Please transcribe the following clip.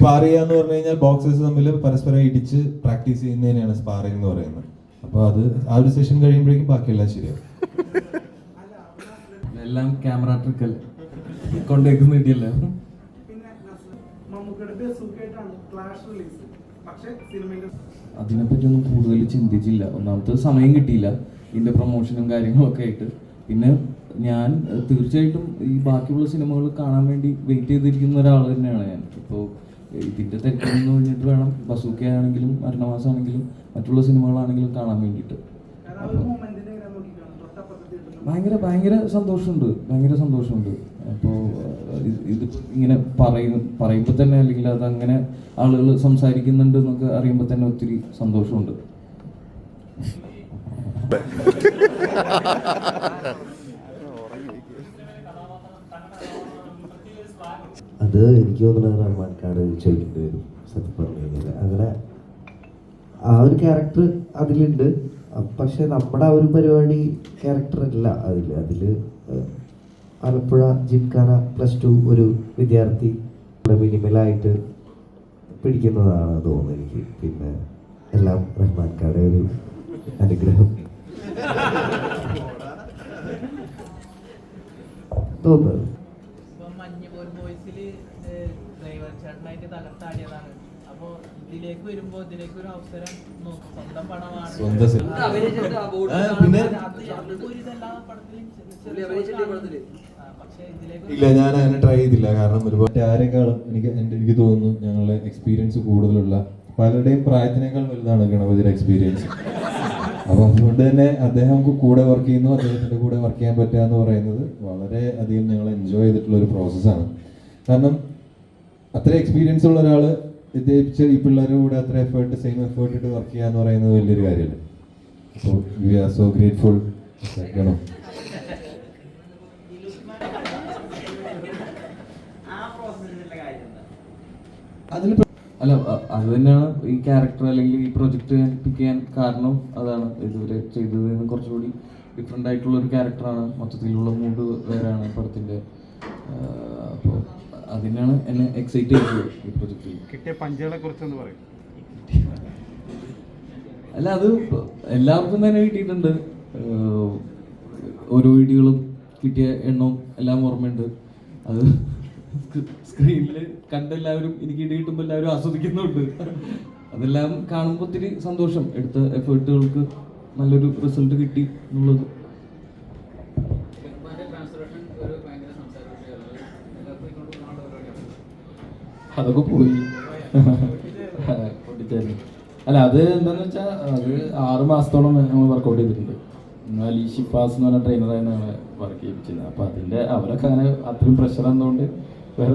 സ്പാർ ചെയ്യാന്ന് പറഞ്ഞു കഴിഞ്ഞാൽ ബോക്സേഴ്സ് തമ്മിൽ പരസ്പരം ഇടിച്ച് പ്രാക്ടീസ് ചെയ്യുന്നതിനെയാണ് സ്പാറിംഗ് എന്ന് പറയുന്നത്. അപ്പോൾ അത് ആ ഒരു സെഷൻ കഴിയുമ്പോഴേക്കും ബാക്കിയെല്ലാം ശരിയാവും. എല്ലാം ക്യാമറ ട്രിക്കൽ കൊണ്ടേക്കുന്ന കിട്ടിയല്ലോ. അതിനെപ്പറ്റിയൊന്നും കൂടുതൽ ചിന്തിച്ചില്ല. ഒന്നാമത്തെ സമയം കിട്ടിയില്ല ഇതിന്റെ പ്രൊമോഷനും കാര്യങ്ങളൊക്കെ ആയിട്ട്. പിന്നെ ഞാൻ തീർച്ചയായിട്ടും ഈ ബാക്കിയുള്ള സിനിമകൾ കാണാൻ വേണ്ടി വെയിറ്റ് ചെയ്തിരിക്കുന്ന ഒരാൾ തന്നെയാണ് ഞാൻ. ഇപ്പോൾ ഇതിന്റെ തെറ്റെന്ന് കഴിഞ്ഞിട്ട് വേണം ബസൂക്ക ആണെങ്കിലും മരണമാസമാണെങ്കിലും മറ്റുള്ള സിനിമകളാണെങ്കിലും കാണാൻ വേണ്ടിയിട്ട്. ഭയങ്കര സന്തോഷമുണ്ട്. അപ്പോൾ ഇത് ഇങ്ങനെ പറയുമ്പോൾ തന്നെ, അല്ലെങ്കിൽ അതങ്ങനെ ആളുകൾ സംസാരിക്കുന്നുണ്ട് എന്നൊക്കെ അറിയുമ്പോൾ തന്നെ ഒത്തിരി സന്തോഷമുണ്ട്. അത് എനിക്ക് തോന്നുന്നത് റഹ്മാൻകാട് ചോദിക്കേണ്ടി വരും സത്യം പറഞ്ഞു കഴിഞ്ഞാൽ. അങ്ങനെ ആ ഒരു ക്യാരക്ടർ അതിലുണ്ട്, പക്ഷെ നമ്മുടെ ആ ഒരു പരിപാടി ക്യാരക്ടർ അല്ല അതിൽ ആലപ്പുഴ ജിംഖാന +2 ഒരു വിദ്യാർത്ഥി മിനിമലായിട്ട് പിടിക്കുന്നതാണ് തോന്നുന്നു എനിക്ക്. പിന്നെ എല്ലാം റഹ്മാൻകാടെ ഒരു അനുഗ്രഹം തോന്നുന്നത്. ഇല്ല, ഞാൻ അങ്ങനെ ട്രൈ ചെയ്തില്ല. കാരണം ഒരുപാട് ആരെക്കാളും എനിക്ക് തോന്നുന്നു ഞങ്ങളുടെ എക്സ്പീരിയൻസ് കൂടുതലുള്ള പലരുടെയും പ്രായത്തിനേക്കാൾ വലുതാണ് ഗണപതിയുടെ എക്സ്പീരിയൻസ്. അപ്പൊ അതുകൊണ്ട് തന്നെ അദ്ദേഹം കൂടെ വർക്ക് ചെയ്യുന്നു, അദ്ദേഹത്തിന്റെ കൂടെ വർക്ക് ചെയ്യാൻ പറ്റുക എന്ന് പറയുന്നത് വളരെ അധികം ഞങ്ങൾ എൻജോയ് ചെയ്തിട്ടുള്ള ഒരു പ്രോസസ്സാണ്. കാരണം അത്ര എക്സ്പീരിയൻസ് ഉള്ള ഒരാൾ ഉദ്ദേശിച്ച് ഈ പിള്ളേരുടെ കൂടെ അത്ര സെയിം എഫേർട്ട് ഇട്ട് വർക്ക് ചെയ്യുക എന്ന് പറയുന്നത് വലിയൊരു കാര്യമല്ലേ. അപ്പോൾ വി ആർ സോ ഗ്രേറ്റ്ഫുൾ. അല്ല, അത് തന്നെയാണ് ഈ ക്യാരക്ടർ അല്ലെങ്കിൽ ഈ പ്രൊജക്ട് ഞാൻ പിക്ക് ചെയ്യാൻ കാരണം. അതാണ് ഇതുവരെ ചെയ്തതിന് കുറച്ചുകൂടി ഡിഫറെൻ്റ് ആയിട്ടുള്ള ഒരു ക്യാരക്ടറാണ്. മൊത്തത്തിലുള്ള മൂഡ് വേറെയാണ് പടത്തിൻ്റെ. അപ്പോൾ അതിനാണ് എന്നെ എക്സൈറ്റ് ചെയ്തത് ഈ പ്രൊജക്റ്റിൽ. കിട്ടിയ പഞ്ചുകളെ കുറിച്ചൊന്ന് പറയും. അല്ല, അത് എല്ലാവർക്കും തന്നെ കിട്ടിയിട്ടുണ്ട്. ഓരോ വീഡിയോകളും കിട്ടിയ എണ്ണവും എല്ലാം ഓർമ്മയുണ്ട്. അത് സ്ക്രീനിൽ കണ്ടെല്ലാവരും എനിക്ക് ഇടി കിട്ടുമ്പോൾ എല്ലാവരും ആസ്വദിക്കുന്നുണ്ട്. അതെല്ലാം കാണുമ്പോൾ ഒത്തിരി സന്തോഷം. എടുത്ത എഫേർട്ടുകൾക്ക് നല്ലൊരു റിസൾട്ട് കിട്ടി എന്നുള്ളത്. അതൊക്കെ പോയി അല്ല, അത് എന്താന്ന് വെച്ചാൽ അത് 6 മാസത്തോളം നമ്മൾ വർക്കൗട്ട് ചെയ്തിട്ടുണ്ട്. അലി ഷിഫാസ് എന്ന് പറഞ്ഞ ട്രെയിനറാണ് ഞങ്ങളെ വർക്ക് ചെയ്യിപ്പിച്ചിരുന്നത്. അപ്പോൾ അവരൊക്കെ അങ്ങനെ അത്രയും പ്രഷർ ആയതുകൊണ്ട് വേറെ